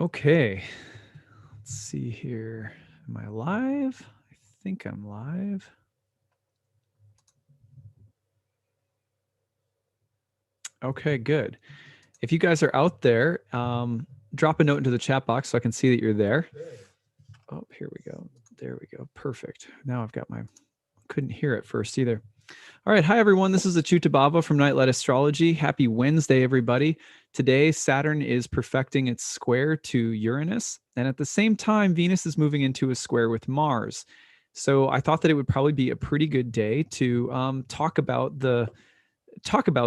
Okay, let's see here. Am I live? I think I'm live. Okay, good. If you guys are out there, drop a note into the chat box so I can see that you're there. Oh, here we go. There we go. Perfect. Now I've got couldn't hear it first either. All right. Hi, everyone. This is Achyuta Bhava from Nightlight Astrology. Happy Wednesday, everybody. Today, Saturn is perfecting its square to Uranus. And at the same time, Venus is moving into a square with Mars. So I thought that it would probably be a pretty good day to talk about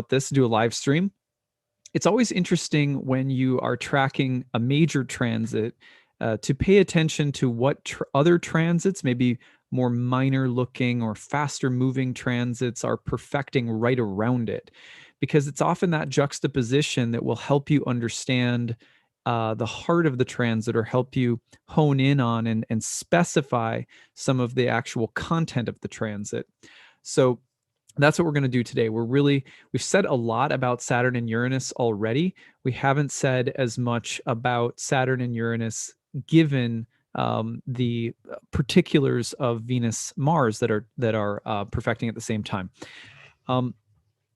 this, do a live stream. It's always interesting when you are tracking a major transit to pay attention to what other transits, maybe more minor looking or faster moving transits, are perfecting right around it. Because it's often that juxtaposition that will help you understand the heart of the transit or help you hone in on and specify some of the actual content of the transit. So that's what we're going to do today. We've said a lot about Saturn and Uranus already. We haven't said as much about Saturn and Uranus given the particulars of Venus Mars that are perfecting at the same time.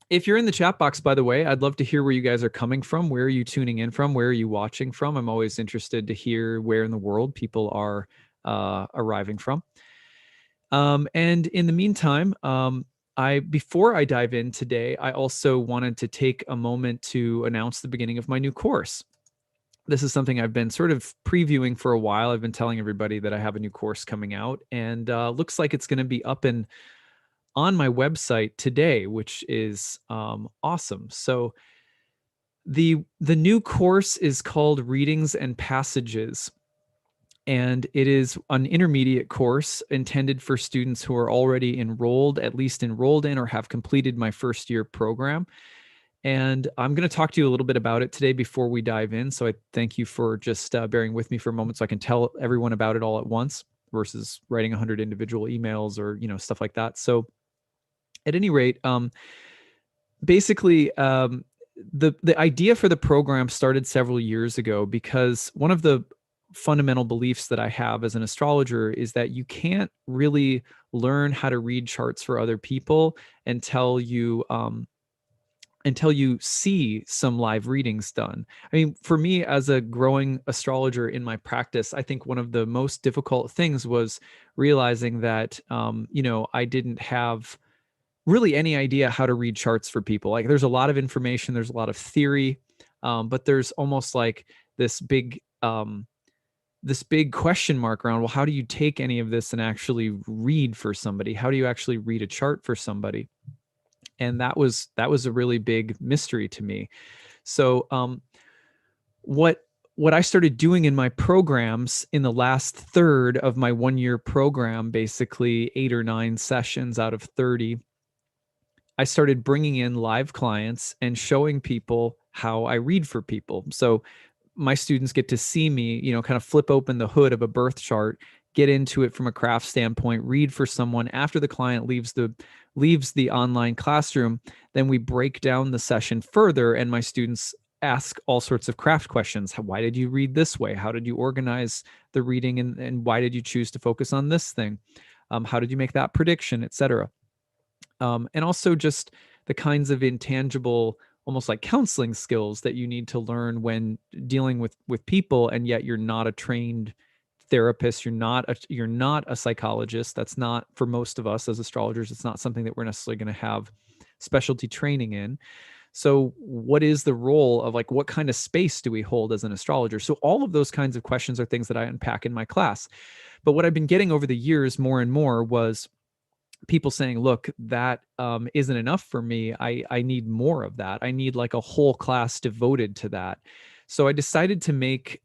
If you're in the chat box, by the way, I'd love to hear where you guys are coming from. Where are you tuning in from? Where are you watching from? I'm always interested to hear where in the world people are arriving from. And in the meantime, before I dive in today, I also wanted to take a moment to announce the beginning of my new course. This is something I've been sort of previewing for a while. I've been telling everybody that I have a new course coming out, and looks like it's going to be up and on my website today, which is awesome. So the new course is called Readings and Passages. And it is an intermediate course intended for students who are already at least enrolled in or have completed my first year program. And I'm going to talk to you a little bit about it today before we dive in. So I thank you for just bearing with me for a moment so I can tell everyone about it all at once versus writing 100 individual emails or, stuff like that. So at any rate, basically, the idea for the program started several years ago because one of the fundamental beliefs that I have as an astrologer is that you can't really learn how to read charts for other people until you see some live readings done. I mean, for me as a growing astrologer in my practice, I think one of the most difficult things was realizing that I didn't have really any idea how to read charts for people. Like, there's a lot of information, there's a lot of theory, but there's almost like this big question mark around, well, how do you take any of this and actually read for somebody? How do you actually read a chart for somebody? And that was a really big mystery to me. So what I started doing in my programs in the last third of my 1-year program, basically 8 or 9 sessions out of 30, I started bringing in live clients and showing people how I read for people. So my students get to see me, kind of flip open the hood of a birth chart, get into it from a craft standpoint, read for someone. After the client leaves the online classroom, then we break down the session further, and my students ask all sorts of craft questions. Why did you read this way? How did you organize the reading, and why did you choose to focus on this thing? How did you make that prediction, etc.? And also just the kinds of intangible, almost like counseling skills that you need to learn when dealing with people, and yet you're not a trained therapist, you're not a psychologist. That's not, for most of us as astrologers, it's not something that we're necessarily going to have specialty training in. So what is the role of, like, what kind of space do we hold as an astrologer? So all of those kinds of questions are things that I unpack in my class. But what I've been getting over the years more and more was people saying, look, that isn't enough for me. I need more of that. I need like a whole class devoted to that. So I decided to make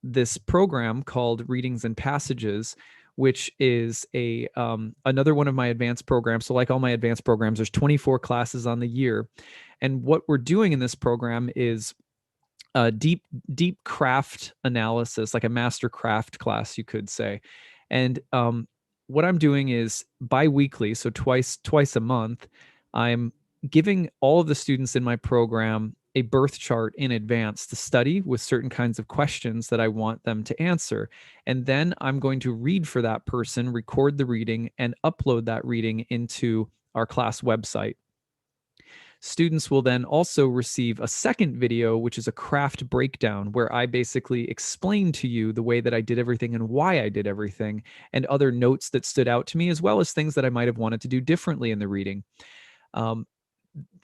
this program called Readings and Passages, which is another one of my advanced programs. So like all my advanced programs, there's 24 classes on the year. And what we're doing in this program is deep craft analysis, like a master craft class, you could say. And what I'm doing is bi-weekly, so twice a month, I'm giving all of the students in my program a birth chart in advance to study with certain kinds of questions that I want them to answer. And then I'm going to read for that person, record the reading, and upload that reading into our class website. Students will then also receive a second video, which is a craft breakdown, where I basically explain to you the way that I did everything and why I did everything, and other notes that stood out to me, as well as things that I might have wanted to do differently in the reading.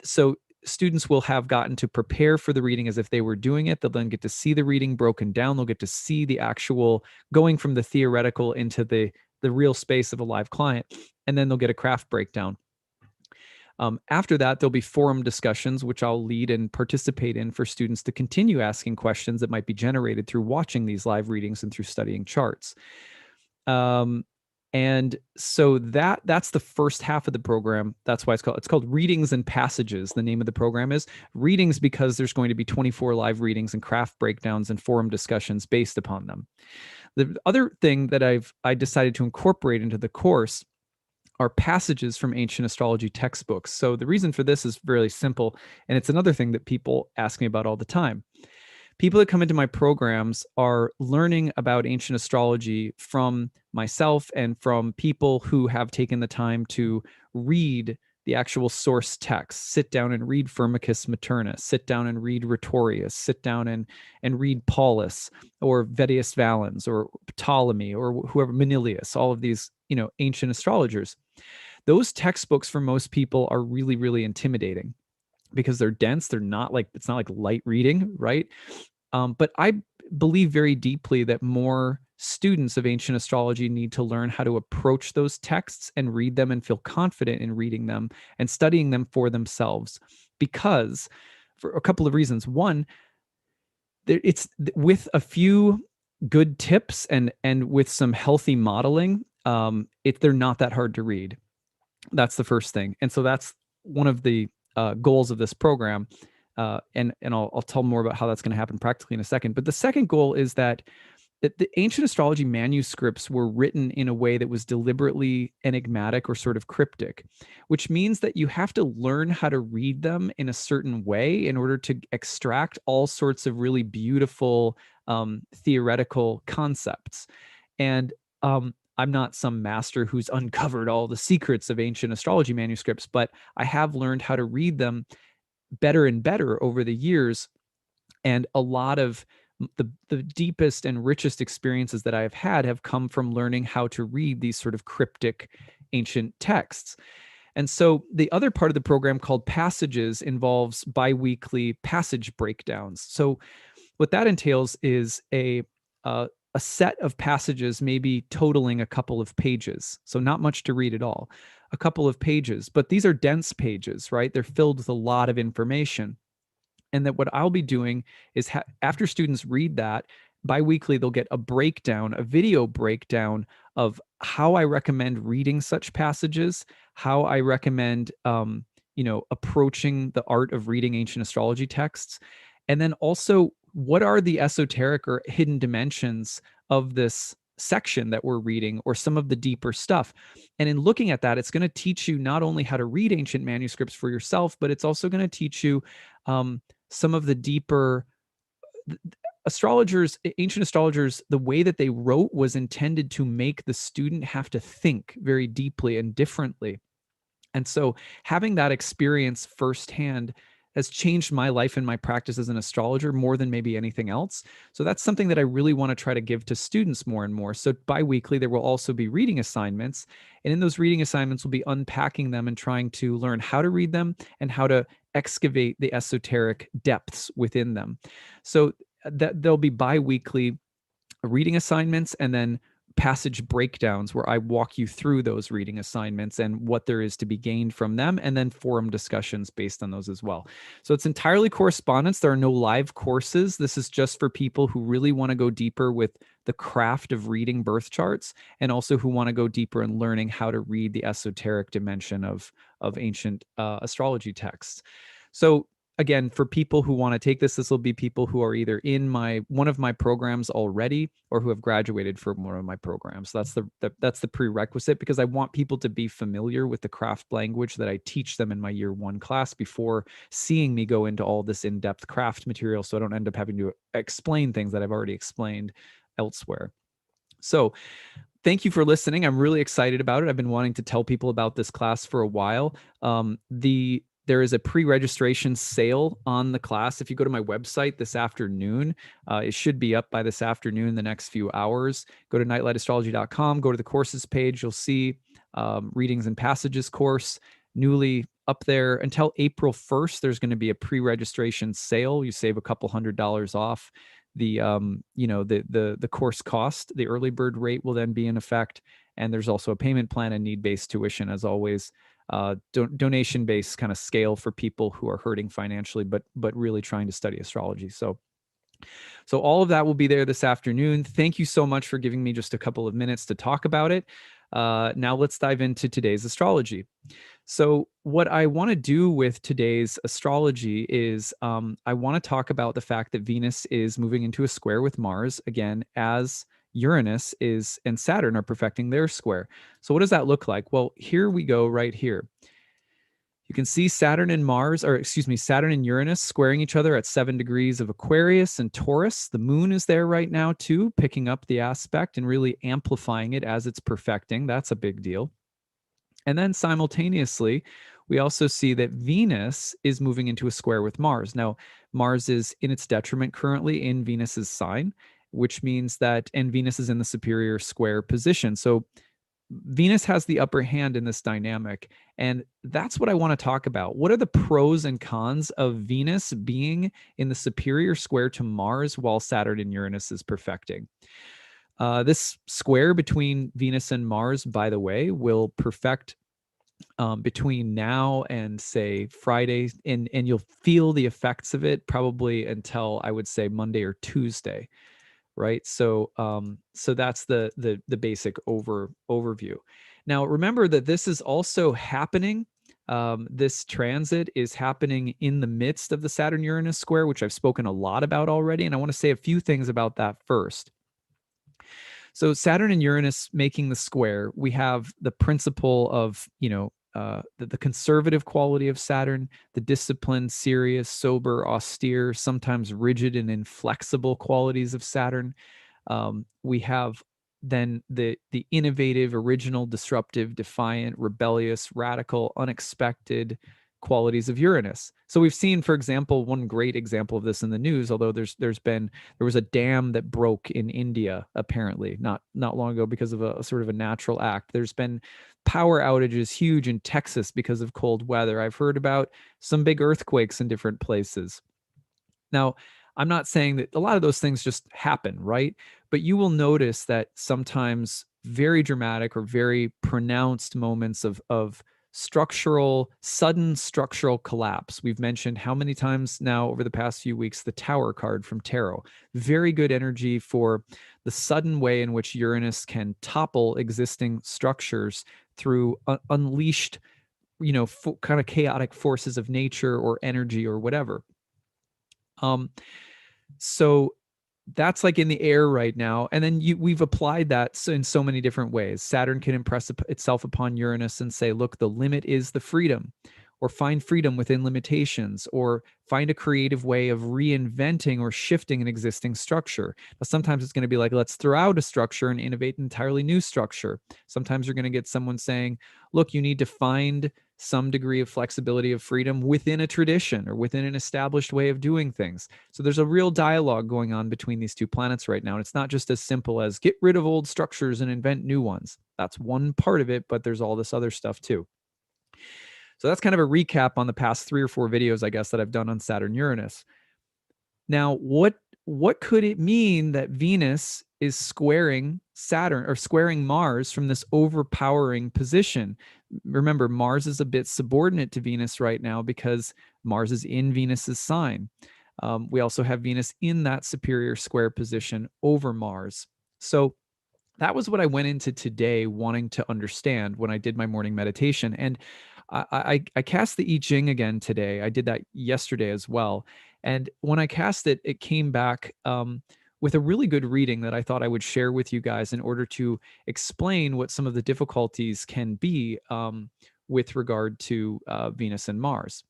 So students will have gotten to prepare for the reading as if they were doing it. They'll then get to see the reading broken down. They'll get to see the actual going from the theoretical into the real space of a live client, and then they'll get a craft breakdown. After that, there'll be forum discussions, which I'll lead and participate in for students to continue asking questions that might be generated through watching these live readings and through studying charts. And so that's the first half of the program. That's why it's called Readings and Passages. The name of the program is Readings, because there's going to be 24 live readings and craft breakdowns and forum discussions based upon them. The other thing that I decided to incorporate into the course are passages from ancient astrology textbooks. So the reason for this is really simple, and it's another thing that people ask me about all the time. People that come into my programs are learning about ancient astrology from myself and from people who have taken the time to read the actual source text, sit down and read Firmicus Maternus, sit down and read Rhetorius, sit down and read Paulus or Vettius Valens or Ptolemy or whoever, Manilius, all of these, ancient astrologers. Those textbooks for most people are really, really intimidating because they're dense. It's not like light reading, right? But I believe very deeply that more students of ancient astrology need to learn how to approach those texts and read them and feel confident in reading them and studying them for themselves, because for a couple of reasons. One, it's with a few good tips and with some healthy modeling, they're not that hard to read. That's the first thing. And so that's one of the goals of this program. And I'll tell more about how that's going to happen practically in a second. But the second goal is that the ancient astrology manuscripts were written in a way that was deliberately enigmatic or sort of cryptic, which means that you have to learn how to read them in a certain way in order to extract all sorts of really beautiful theoretical concepts. And I'm not some master who's uncovered all the secrets of ancient astrology manuscripts, but I have learned how to read them better and better over the years. And a lot of the deepest and richest experiences that I have had have come from learning how to read these sort of cryptic ancient texts. And so the other part of the program, called Passages, involves biweekly passage breakdowns. So what that entails is a set of passages, maybe totaling a couple of pages. So not much to read at all, a couple of pages, but these are dense pages, right? They're filled with a lot of information. And that what I'll be doing is after students read that, biweekly, they'll get a breakdown, a video breakdown of how I recommend reading such passages, how I recommend, approaching the art of reading ancient astrology texts, and then also what are the esoteric or hidden dimensions of this section that we're reading, or some of the deeper stuff. And in looking at that, it's going to teach you not only how to read ancient manuscripts for yourself, but it's also going to teach you some of the deeper ancient astrologers. The way that they wrote was intended to make the student have to think very deeply and differently. And so having that experience firsthand has changed my life and my practice as an astrologer more than maybe anything else. So that's something that I really want to try to give to students more and more. So biweekly, there will also be reading assignments. And in those reading assignments, we'll be unpacking them and trying to learn how to read them and how to excavate the esoteric depths within them. So that there'll be biweekly reading assignments and then passage breakdowns where I walk you through those reading assignments and what there is to be gained from them, and then forum discussions based on those as well. So it's entirely correspondence. There are no live courses. This is just for people who really want to go deeper with the craft of reading birth charts, and also who want to go deeper in learning how to read the esoteric dimension of ancient astrology texts. So again, for people who want to take this will be people who are either in one of my programs already or who have graduated from one of my programs. That's the prerequisite, because I want people to be familiar with the craft language that I teach them in my year 1 class before seeing me go into all this in-depth craft material, so I don't end up having to explain things that I've already explained elsewhere. So thank you for listening. I'm really excited about it. I've been wanting to tell people about this class for a while. There is a pre-registration sale on the class. If you go to my website this afternoon, it should be up by this afternoon, the next few hours. Go to nightlightastrology.com, go to the courses page. You'll see Readings and Passages course newly up there. Until April 1st, there's going to be a pre-registration sale. You save a couple $100 off. The the course cost. The early bird rate will then be in effect, and there's also a payment plan and need-based tuition, as always. Donation-based kind of scale for people who are hurting financially, but really trying to study astrology. So all of that will be there this afternoon. Thank you so much for giving me just a couple of minutes to talk about it. Now let's dive into today's astrology. So what I want to do with today's astrology is I want to talk about the fact that Venus is moving into a square with Mars again, as Uranus and Saturn are perfecting their square. So what does that look like? Well, here we go right here. You can see Saturn and Uranus squaring each other at 7 degrees of Aquarius and Taurus. The moon is there right now too, picking up the aspect and really amplifying it as it's perfecting. That's a big deal. And then simultaneously, we also see that Venus is moving into a square with Mars. Now, Mars is in its detriment currently in Venus's sign, which means that, and Venus is in the superior square position. So Venus has the upper hand in this dynamic. And that's what I want to talk about. What are the pros and cons of Venus being in the superior square to Mars while Saturn and Uranus is perfecting? This square between Venus and Mars, by the way, will perfect between now and say Friday, and you'll feel the effects of it probably until, I would say, Monday or Tuesday, right? So that's the basic overview. Now remember that this is also happening. This transit is happening in the midst of the Saturn-Uranus square, which I've spoken a lot about already, and I want to say a few things about that first. So Saturn and Uranus making the square, we have the principle of, the conservative quality of Saturn, the disciplined, serious, sober, austere, sometimes rigid and inflexible qualities of Saturn. We have then the innovative, original, disruptive, defiant, rebellious, radical, unexpected qualities of Uranus. So we've seen, for example, one great example of this in the news, although there was a dam that broke in India, apparently, not long ago, because of a sort of a natural act. There's been power outages huge in Texas because of cold weather. I've heard about some big earthquakes in different places. Now, I'm not saying that a lot of those things just happen, right? But you will notice that sometimes very dramatic or very pronounced moments of sudden structural collapse. We've mentioned how many times now over the past few weeks the Tower card from Tarot. Very good energy for the sudden way in which Uranus can topple existing structures through unleashed, kind of chaotic forces of nature or energy or whatever. So that's like in the air right now. And then we've applied that in so many different ways. Saturn can impress itself upon Uranus and say, look, the limit is the freedom, or find freedom within limitations, or find a creative way of reinventing or shifting an existing structure. Now, sometimes it's going to be like, let's throw out a structure and innovate an entirely new structure. Sometimes you're going to get someone saying, look, you need to find some degree of flexibility of freedom within a tradition or within an established way of doing things. So there's a real dialogue going on between these two planets right now. And it's not just as simple as get rid of old structures and invent new ones. That's one part of it, but there's all this other stuff too. So that's kind of a recap on the past 3 or 4 videos, I guess, that I've done on Saturn Uranus. Now, what could it mean that Venus is squaring Saturn or squaring Mars from this overpowering position? Remember, Mars is a bit subordinate to Venus right now because Mars is in Venus's sign. We also have Venus in that superior square position over Mars. So that was what I went into today wanting to understand when I did my morning meditation. And I cast the I Ching again today. I did that yesterday as well. And when I cast it, it came back with a really good reading that I thought I would share with you guys in order to explain what some of the difficulties can be with regard to Venus and Mars.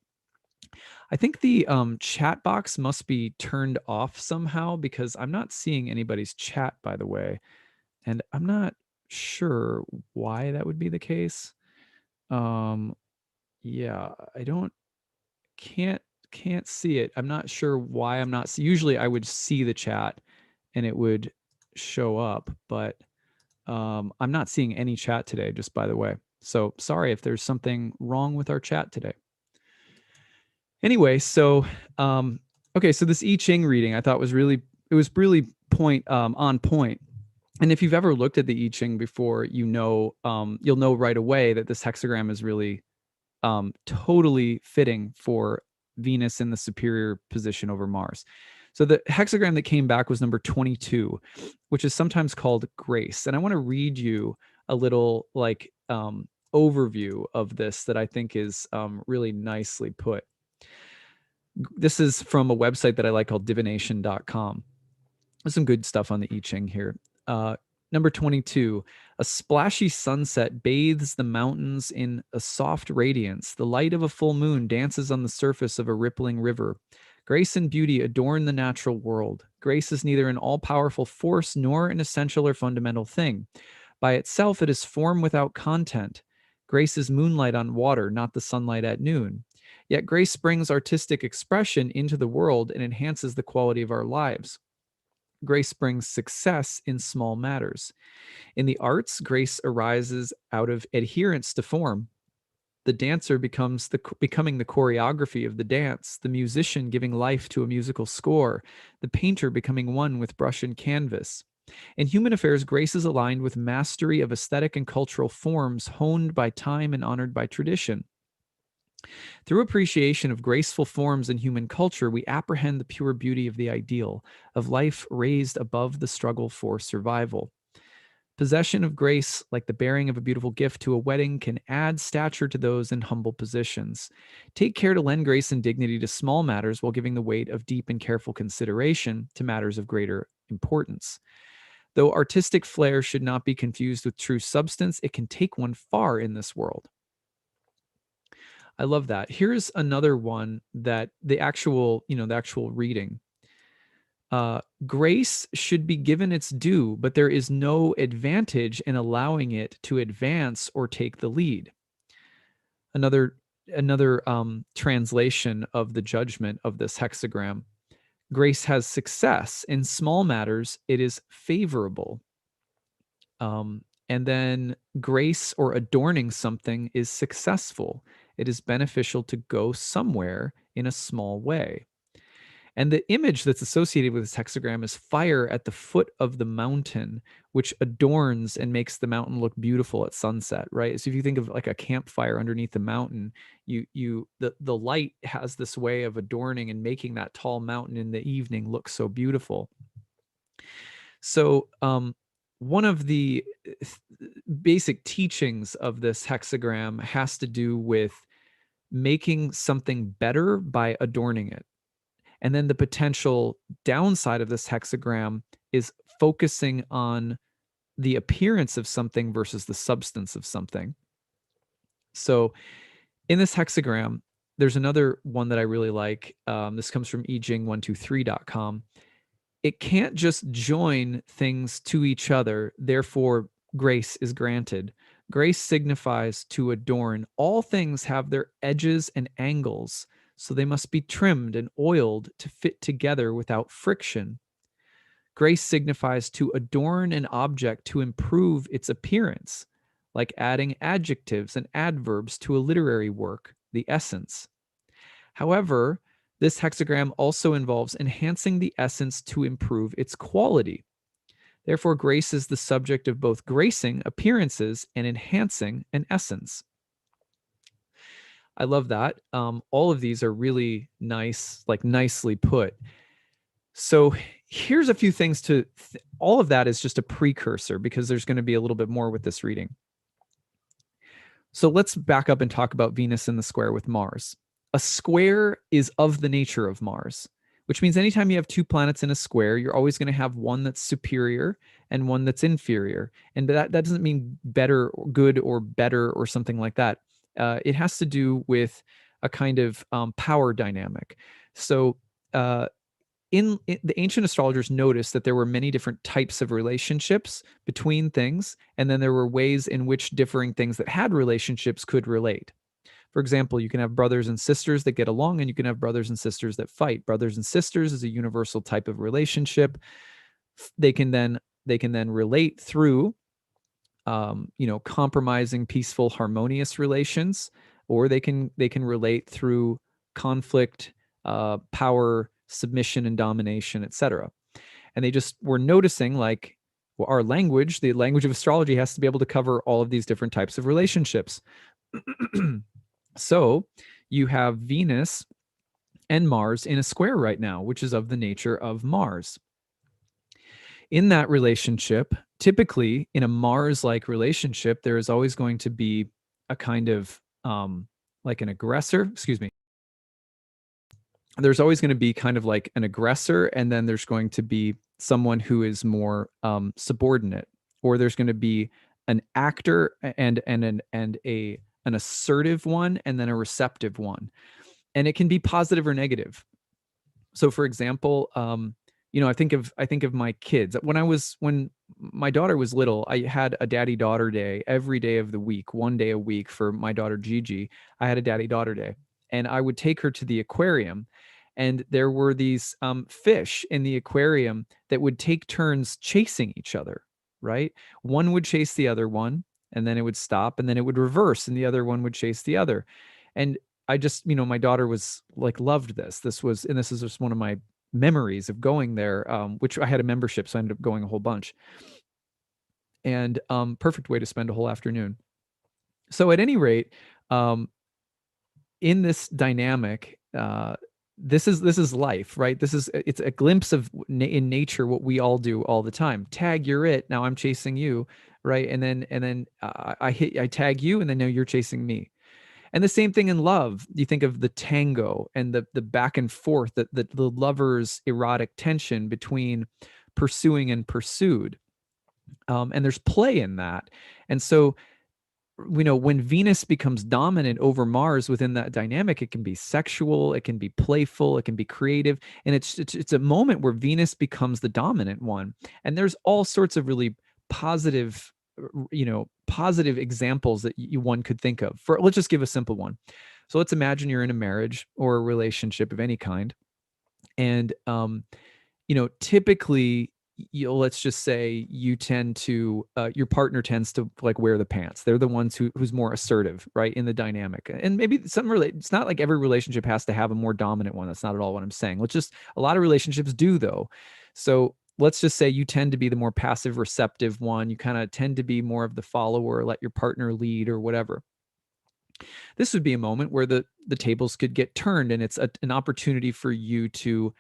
I think the chat box must be turned off somehow because I'm not seeing anybody's chat, by the way. And I'm not sure why that would be the case. Um, yeah, I don't can't can't see it. I'm not sure why I'm not usually I would see the chat and it would show up, but I'm not seeing any chat today, just by the way. So sorry if there's something wrong with our chat today. Anyway, so okay, so this I Ching reading I thought was really on point. And if you've ever looked at the I Ching before, you'll know right away that this hexagram is really totally fitting for Venus in the superior position over Mars. So the hexagram that came back was number 22, which is sometimes called grace. And I want to read you a little overview of this that I think is really nicely put. This is from a website that I like called divination.com. There's some good stuff on the I Ching here. Number 22, a splashy sunset bathes the mountains in a soft radiance. The light of a full moon dances on the surface of a rippling river. Grace and beauty adorn the natural world. Grace is neither an all-powerful force nor an essential or fundamental thing. By itself, it is form without content. Grace is moonlight on water, not the sunlight at noon. Yet grace brings artistic expression into the world and enhances the quality of our lives. Grace brings success in small matters. In the arts, grace arises out of adherence to form. The dancer becoming the choreography of the dance, the musician giving life to a musical score, the painter becoming one with brush and canvas. In human affairs, grace is aligned with mastery of aesthetic and cultural forms honed by time and honored by tradition. Through appreciation of graceful forms in human culture, we apprehend the pure beauty of the ideal, of life raised above the struggle for survival. Possession of grace, like the bearing of a beautiful gift to a wedding, can add stature to those in humble positions. Take care to lend grace and dignity to small matters while giving the weight of deep and careful consideration to matters of greater importance. Though artistic flair should not be confused with true substance, it can take one far in this world. I love that. Here's another one that the actual reading. Grace should be given its due, but there is no advantage in allowing it to advance or take the lead. Another translation of the judgment of this hexagram. Grace has success. In small matters, it is favorable. And then grace or adorning something is successful. It is beneficial to go somewhere in a small way. And the image that's associated with this hexagram is fire at the foot of the mountain, which adorns and makes the mountain look beautiful at sunset, right? So if you think of like a campfire underneath the mountain, the light has this way of adorning and making that tall mountain in the evening look so beautiful. So one of the basic teachings of this hexagram has to do with making something better by adorning it. And then the potential downside of this hexagram is focusing on the appearance of something versus the substance of something. So in this hexagram, there's another one that I really like. This comes from ijing123.com. It can't just join things to each other, therefore grace is granted. Grace signifies to adorn. All things have their edges and angles, so they must be trimmed and oiled to fit together without friction. Grace signifies to adorn an object to improve its appearance, like adding adjectives and adverbs to a literary work, the essence. However, this hexagram also involves enhancing the essence to improve its quality. Therefore, grace is the subject of both gracing appearances and enhancing an essence. I love that. All of these are really nice, like nicely put. So here's a few things all of that is just a precursor because there's going to be a little bit more with this reading. So let's back up and talk about Venus in the square with Mars. A square is of the nature of Mars, which means anytime you have two planets in a square, you're always going to have one that's superior and one that's inferior. And that doesn't mean better, or good, or better, or something like that. It has to do with a kind of power dynamic. So in the ancient astrologers noticed that there were many different types of relationships between things, and then there were ways in which differing things that had relationships could relate. For example, you can have brothers and sisters that get along, and you can have brothers and sisters that fight. Brothers and sisters is a universal type of relationship. They can then relate through compromising, peaceful, harmonious relations, or they can relate through conflict, power, submission and domination, etc. And they just were noticing, like, well, our language, the language of astrology, has to be able to cover all of these different types of relationships. So you have Venus and Mars in a square right now, which is of the nature of Mars. In that relationship, typically in a Mars-like relationship, there is always going to be a kind of like an aggressor, excuse me. There's always going to be kind of like an aggressor, and then there's going to be someone who is more subordinate, or there's going to be an actor and an assertive one, and then a receptive one, and it can be positive or negative. So, for example, I think of my kids. When my daughter was little, I had a daddy-daughter day every day of the week, one day a week for my daughter Gigi. I had a daddy-daughter day, and I would take her to the aquarium, and there were these fish in the aquarium that would take turns chasing each other. Right, one would chase the other one, and then it would stop, and then it would reverse, and the other one would chase the other, and I just, my daughter was like, loved this. This is just one of my memories of going there, which I had a membership, so I ended up going a whole bunch. And perfect way to spend a whole afternoon. So at any rate, in this dynamic, this is life, right? It's a glimpse of in nature what we all do all the time. Tag, you're it. Now I'm chasing you, right? And then I tag you, and then now you're chasing me. And the same thing in love. You think of the tango and the back and forth, the lover's erotic tension between pursuing and pursued. And there's play in that. And so, when Venus becomes dominant over Mars within that dynamic, it can be sexual, it can be playful, it can be creative. And it's a moment where Venus becomes the dominant one. And there's all sorts of really positive positive examples that one could think of. Let's just give a simple one. So let's imagine you're in a marriage or a relationship of any kind, and typically, let's just say you tend to your partner tends to like wear the pants. They're the ones who's more assertive, right, in the dynamic. And maybe it's not like every relationship has to have a more dominant one. That's not at all what I'm saying. A lot of relationships do, though. So let's just say you tend to be the more passive receptive one. You kind of tend to be more of the follower, let your partner lead or whatever. This would be a moment where the tables could get turned, and it's an opportunity for you to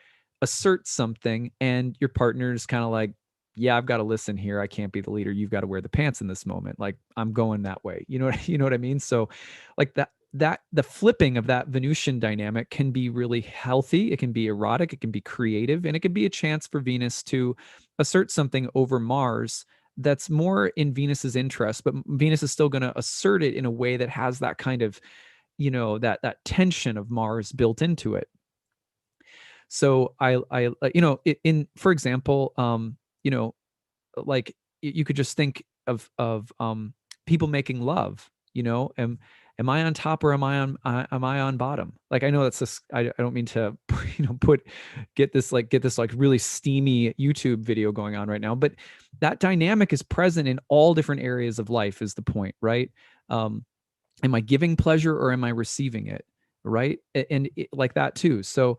assert something, and your partner's kind of like, yeah, I've got to listen here. I can't be the leader. You've got to wear the pants in this moment. Like, I'm going that way. You know what I mean? So like that the flipping of that Venusian dynamic can be really healthy. It can be erotic, it can be creative, and it can be a chance for Venus to assert something over Mars that's more in Venus's interest, but Venus is still going to assert it in a way that has that kind of, that tension of Mars built into it. So for example, like you could just think of people making love. Am I on top, or am I on bottom? Like, I know that's this. I don't mean to get this like really steamy YouTube video going on right now, but that dynamic is present in all different areas of life. Is the point, right? Am I giving pleasure, or am I receiving it? Right, and like that too. So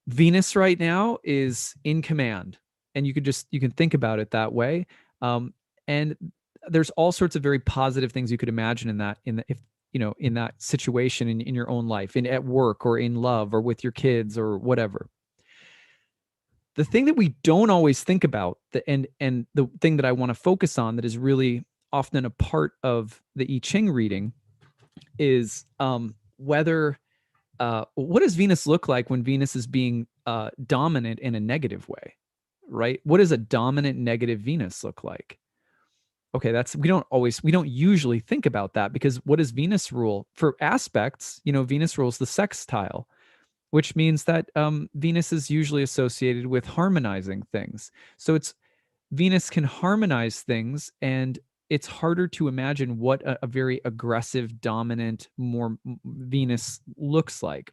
Venus right now is in command, and you can think about it that way. And there's all sorts of very positive things you could imagine in that situation in your own life, at work or in love or with your kids or whatever. The thing that we don't always think about, and the thing that I want to focus on that is really often a part of the I Ching reading, is whether what does Venus look like when Venus is being dominant in a negative way, right? What does a dominant negative Venus look like? Okay, we don't usually think about that, because what does Venus rule for aspects? Venus rules the sextile, which means that Venus is usually associated with harmonizing things. So Venus can harmonize things, and it's harder to imagine what a very aggressive, dominant, more Venus looks like.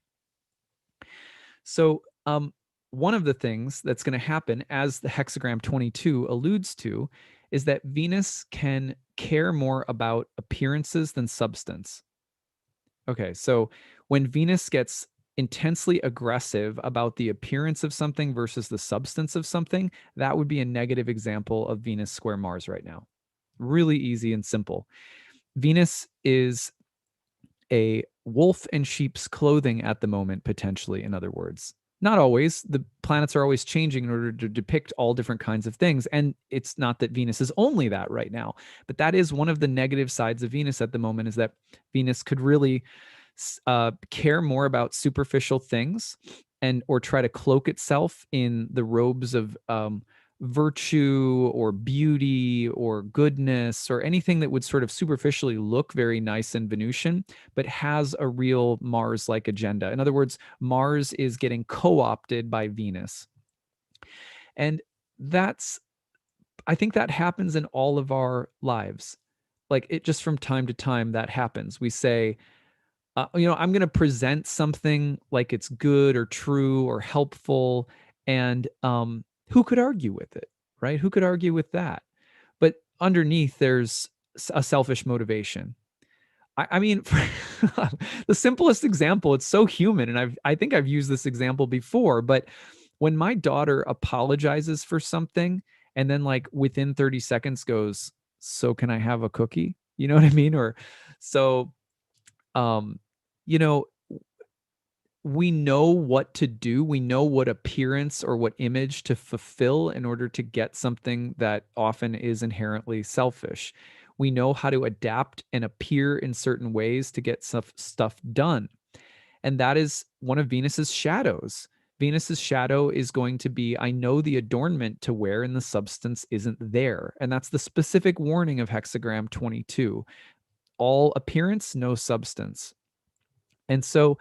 So one of the things that's going to happen, as the hexagram 22 alludes to, is that Venus can care more about appearances than substance. Okay, so when Venus gets intensely aggressive about the appearance of something versus the substance of something, that would be a negative example of Venus square Mars right now. Really easy and simple. Venus is a wolf in sheep's clothing at the moment, potentially, in other words. Not always. The planets are always changing in order to depict all different kinds of things. And it's not that Venus is only that right now, but that is one of the negative sides of Venus at the moment, is that Venus could really care more about superficial things, or try to cloak itself in the robes of virtue or beauty or goodness, or anything that would sort of superficially look very nice and Venusian, but has a real Mars-like agenda. In other words, Mars is getting co-opted by Venus. And I think that happens in all of our lives. Like, it just from time to time that happens. We say, I'm going to present something like it's good or true or helpful. And who could argue with it, right? Who could argue with that? But underneath, there's a selfish motivation. I mean, the simplest example, it's so human. And I think I've used this example before, but when my daughter apologizes for something and then, like, within 30 seconds goes, "So can I have a cookie?" You know what I mean? Or so, um, you know, we know what to do. We know what appearance or what image to fulfill in order to get something that often is inherently selfish. We know how to adapt and appear in certain ways to get stuff done. And that is one of Venus's shadows. Venus's shadow is going to be, I know the adornment to wear and the substance isn't there. And that's the specific warning of hexagram 22. All appearance, no substance. And so,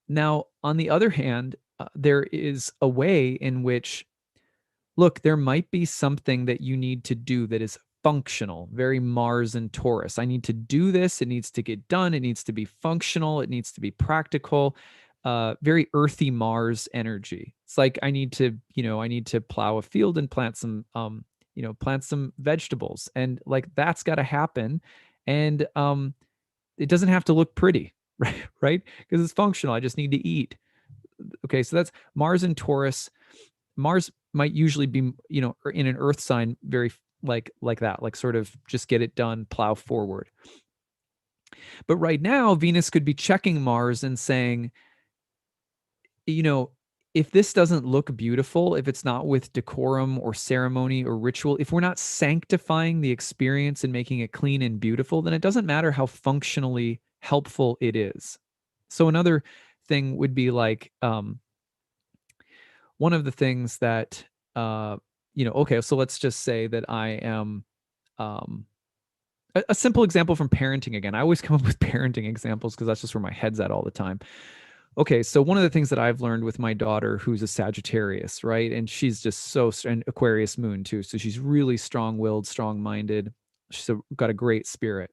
now, on the other hand, there is a way in which, look, there might be something that you need to do that is functional, very Mars and Taurus. I need to do this. It needs to get done. It needs to be functional. It needs to be practical. Very earthy Mars energy. It's like, I need to plow a field and plant some vegetables, and like that's got to happen. And it doesn't have to look pretty, right? Because it's functional. I just need to eat. Okay, so that's Mars and Taurus. Mars might usually be, in an Earth sign, very like that, like sort of just get it done, plow forward. But right now, Venus could be checking Mars and saying, if this doesn't look beautiful, if it's not with decorum or ceremony or ritual, if we're not sanctifying the experience and making it clean and beautiful, then it doesn't matter how functionally helpful it is. So another thing would be like, one of the things that, okay, so let's just say that I am, a simple example from parenting again. I always come up with parenting examples because that's just where my head's at all the time. Okay, so one of the things that I've learned with my daughter, who's a Sagittarius, right? And she's just an Aquarius moon too. So she's really strong-willed, strong-minded. She's got a great spirit.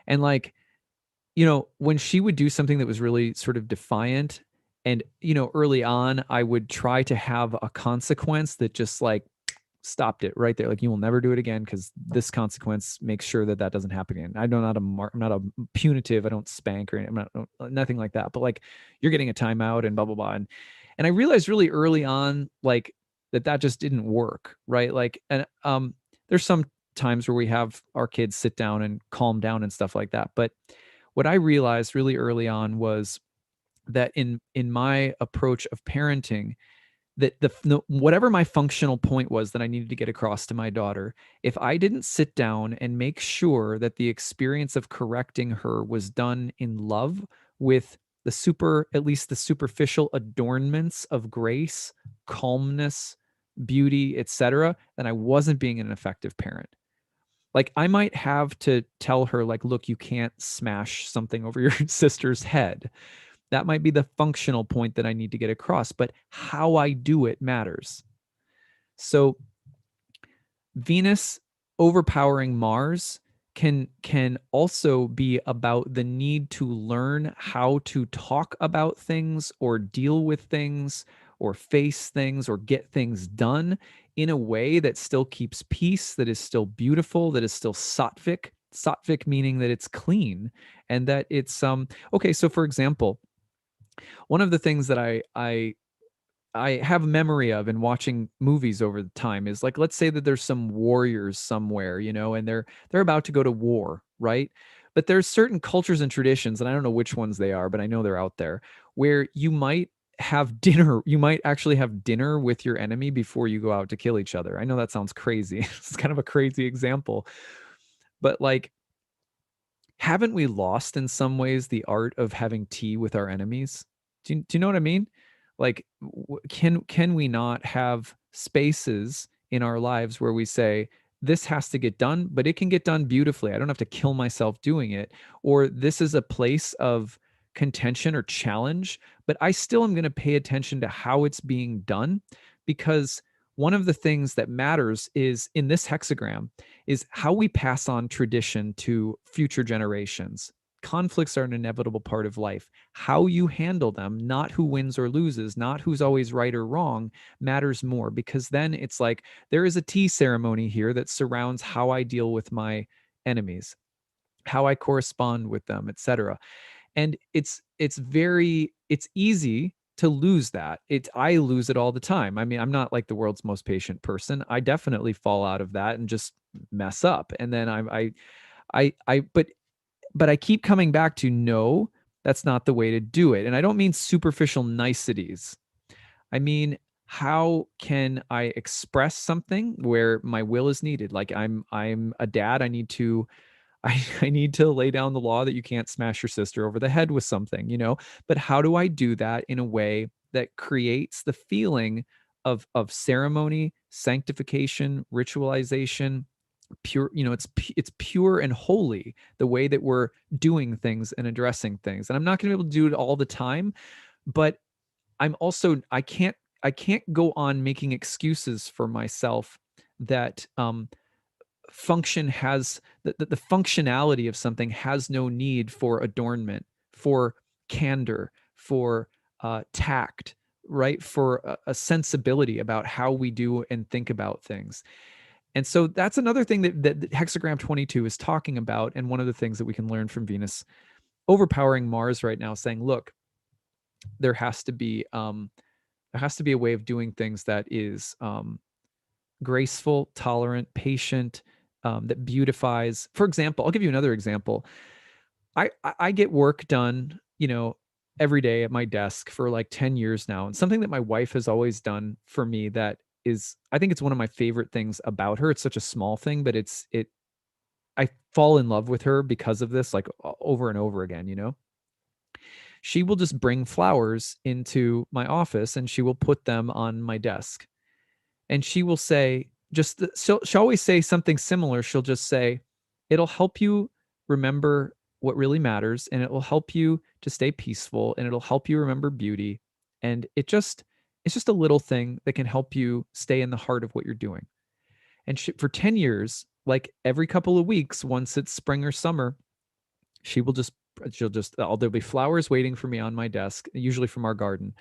And like, when she would do something that was really sort of defiant, and, early on, I would try to have a consequence that just like stopped it right there. Like, you will never do it again, because this consequence makes sure that that doesn't happen again. I'm not a punitive. I don't spank, or I'm not, nothing like that. But like, you're getting a timeout and blah, blah, blah. And I realized really early on, like, that just didn't work. Right. Like, and there's some times where we have our kids sit down and calm down and stuff like that. But what I realized really early on was that in my approach of parenting, that whatever my functional point was that I needed to get across to my daughter, if I didn't sit down and make sure that the experience of correcting her was done in love with at least the superficial adornments of grace, calmness, beauty, etc., then I wasn't being an effective parent. Like, I might have to tell her, like, look, you can't smash something over your sister's head. That might be the functional point that I need to get across, but how I do it matters. So Venus overpowering Mars can also be about the need to learn how to talk about things or deal with things or face things or get things done in a way that still keeps peace, that is still beautiful, that is still sattvic. Sattvic meaning that it's clean and that it's okay, so for example, one of the things that I have memory of in watching movies over the time is, like, let's say that there's some warriors somewhere, and they're about to go to war, right? But there's certain cultures and traditions, and I don't know which ones they are, but I know they're out there, where you might actually have dinner with your enemy before you go out to kill each other. I know that sounds crazy. It's kind of a crazy example, but, like, haven't we lost in some ways the art of having tea with our enemies? Do you know what I mean? Like, can we not have spaces in our lives where we say, this has to get done, but it can get done beautifully. I don't have to kill myself doing it. Or this is a place of contention or challenge, but I still am going to pay attention to how it's being done, because one of the things that matters is in this hexagram is how we pass on tradition to future generations. Conflicts are an inevitable part of life. How you handle them, not who wins or loses, not who's always right or wrong, matters more, because then it's like there is a tea ceremony here that surrounds how I deal with my enemies, how I correspond with them, etc. And it's easy to lose that. I lose it all the time. I mean, I'm not like the world's most patient person. I definitely fall out of that and just mess up. And then but I keep coming back to, no, that's not the way to do it. And I don't mean superficial niceties. I mean, how can I express something where my will is needed? Like, I'm a dad. I need to lay down the law that you can't smash your sister over the head with something. But how do I do that in a way that creates the feeling of ceremony, sanctification, ritualization, pure, it's pure and holy, the way that we're doing things and addressing things. And I'm not going to be able to do it all the time, but I can't go on making excuses for myself that function has the functionality of something has no need for adornment, for candor, for tact, right? For a sensibility about how we do and think about things. And so that's another thing that hexagram 22 is talking about, and one of the things that we can learn from Venus overpowering Mars right now, saying, look, there has to be a way of doing things that is graceful, tolerant, patient, that beautifies. For example, I'll give you another example. I get work done, every day at my desk for like 10 years now. And something that my wife has always done for me that is, I think it's one of my favorite things about her. It's such a small thing, but I fall in love with her because of this, like, over and over again. She will just bring flowers into my office and she will put them on my desk. And she will say, she'll always say something similar. She'll just say, it'll help you remember what really matters, and it will help you to stay peaceful, and it'll help you remember beauty. And it's just a little thing that can help you stay in the heart of what you're doing. And for 10 years, like every couple of weeks, once it's spring or summer, there'll be flowers waiting for me on my desk, usually from our garden.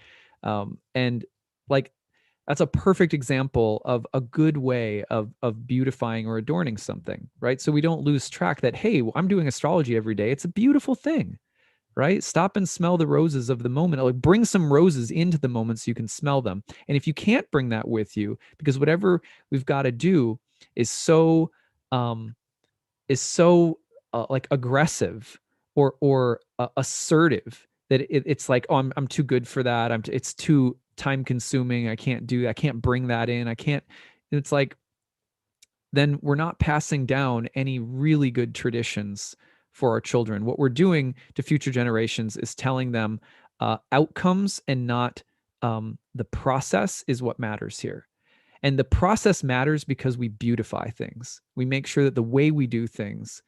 And like, that's a perfect example of a good way of beautifying or adorning something, right? So we don't lose track that, hey, I'm doing astrology every day. It's a beautiful thing, right? Stop and smell the roses of the moment. Like, bring some roses into the moment so you can smell them. And if you can't bring that with you, because whatever we've got to do is so um, like aggressive or assertive that it's like, oh, I'm too good for that. It's too time consuming. I can't bring that in. I can't. It's like, then we're not passing down any really good traditions for our children. What we're doing to future generations is telling them outcomes and not the process is what matters here. And the process matters because we beautify things. We make sure that the way we do things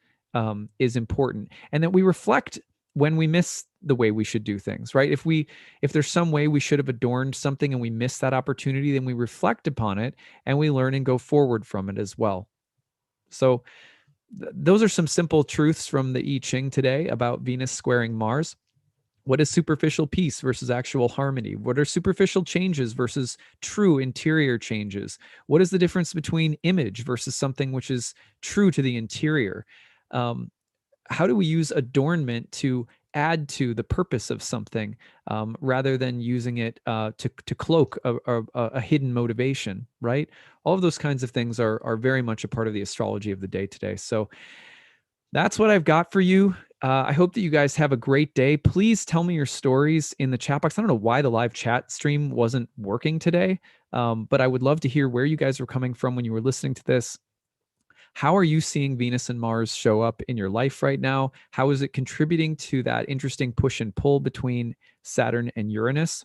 is important, and that we reflect when we miss the way we should do things, right? If there's some way we should have adorned something and we miss that opportunity, then we reflect upon it and we learn and go forward from it as well. So those are some simple truths from the I Ching today about Venus squaring Mars. What is superficial peace versus actual harmony? What are superficial changes versus true interior changes? What is the difference between image versus something which is true to the interior? How do we use adornment to add to the purpose of something rather than using it to cloak a hidden motivation, right? All of those kinds of things are very much a part of the astrology of the day today. So that's what I've got for you. I hope that you guys have a great day. Please tell me your stories in the chat box. I don't know why the live chat stream wasn't working today, but I would love to hear where you guys were coming from when you were listening to this. How are you seeing Venus and Mars show up in your life right now? How is it contributing to that interesting push and pull between Saturn and Uranus?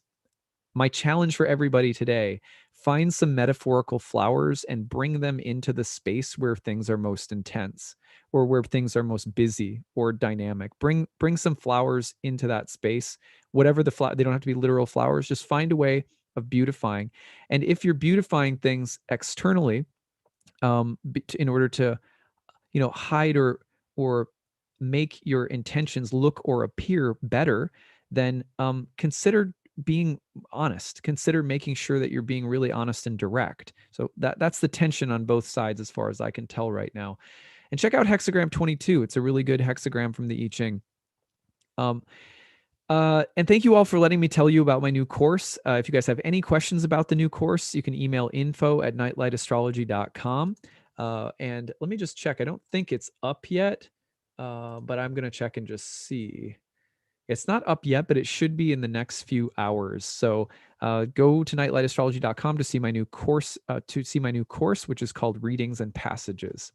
My challenge for everybody today, find some metaphorical flowers and bring them into the space where things are most intense or where things are most busy or dynamic. Bring some flowers into that space. Whatever the flower, they don't have to be literal flowers. Just find a way of beautifying. And if you're beautifying things externally, in order to hide or make your intentions look or appear better, then consider being honest. Consider making sure that you're being really honest and direct. So that's the tension on both sides as far as I can tell right now. And check out Hexagram 22. It's a really good hexagram from the I Ching. And thank you all for letting me tell you about my new course. If you guys have any questions about the new course, you can email info@nightlightastrology.com. And let me just check. I don't think it's up yet, but I'm going to check and just see. It's not up yet, but it should be in the next few hours. So go to nightlightastrology.com to see my new course, which is called Readings and Passages.